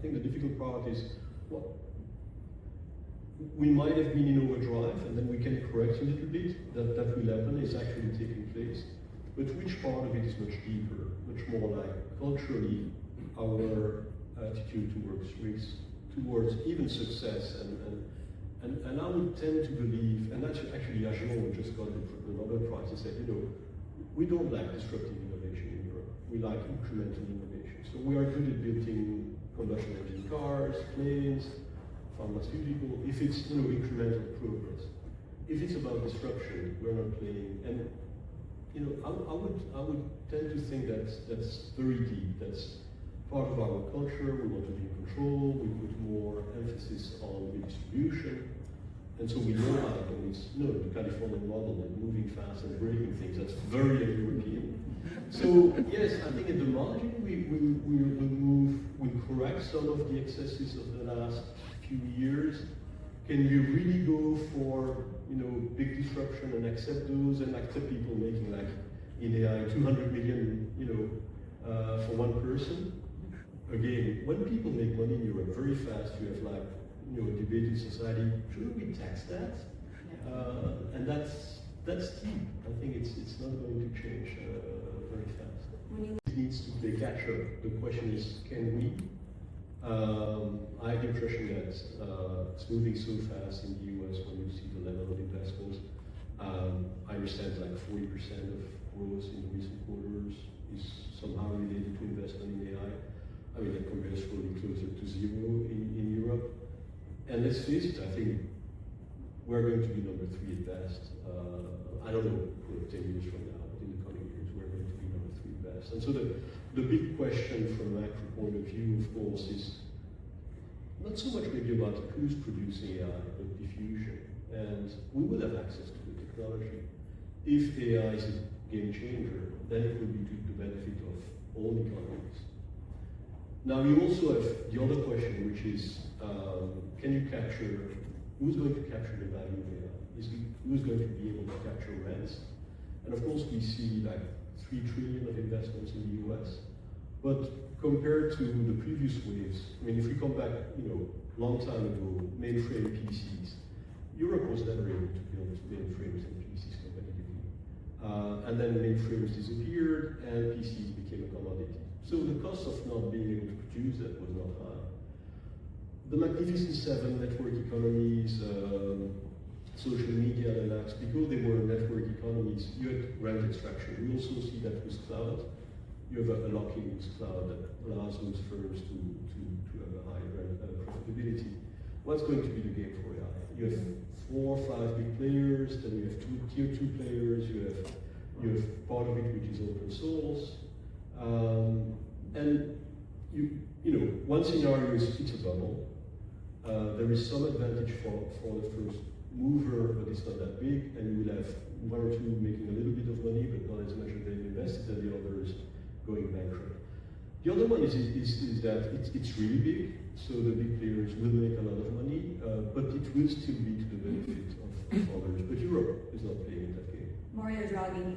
I think the difficult part is, well, we might have been in overdrive, and then we can correct a little bit. That will happen, is actually taking place. But which part of it is much deeper, much more like culturally our attitude towards risk, towards even success, and I would tend to believe, and that's actually Chang just got the Nobel Prize. He said, we don't like disruptive innovation in Europe. We like incremental innovation. So we are good at building combustion engine cars, planes, pharmaceutical. If it's incremental progress, if it's about disruption, we're not playing. And I would tend to think that's very deep. That's part of our culture. We want to be in control. We put more emphasis on redistribution. And so we know how it's the Californian model, like moving fast and breaking things. That's very European. So yes, I think at the margin we'll correct some of the excesses of the last few years. Can you really go for big disruption and accept those and accept people making, like in AI 200 million for one person? Again, when people make money in Europe very fast, you have like debate in society. Shouldn't we tax that? And that's deep. I think it's not going to change very fast. It needs to play catch up. The question is, can we? I have the impression that it's moving so fast in the US when you see the level of investments. I understand like 40% of growth in recent quarters is somehow related to investment in AI. I mean, that compares probably closer to zero in Europe. And let's face it, I think we're going to be number 3 at best. I don't know, 10 years from now, but in the coming years, we're going to be number 3 at best. And so the big question from a macro point of view, of course, is not so much maybe about who's producing AI, but diffusion. And we will have access to the technology. If AI is a game changer, then it will be to the benefit of all economies. Now you also have the other question, which is, who's going to capture the value of AI? Who's going to be able to capture rents? And of course we see like 3 trillion of investments in the US, but compared to the previous waves, I mean, if we come back, long time ago, mainframe PCs, Europe was never able to build mainframes and PCs competitively. And then mainframes disappeared and PCs became a commodity. So the cost of not being able to produce that was not high. The Magnificent Seven, network economies, social media and apps, because they were network economies, you had rent extraction. We also see that with cloud. You have a lock-in with cloud that allows those firms to have a higher profitability. What's going to be the game for AI? You have 4 or 5 big players, then you have 2 tier 2 players, you have part of it which is open source. And one scenario is it's a bubble. There is some advantage for the first mover, but it's not that big, and you will have 1 or 2 making a little bit of money, but not as much as they've invested, and the others going bankrupt. The other one is that it's really big, so the big players will make a lot of money, but it will still be to the benefit of others. But Europe is not playing in that game. Mario Draghi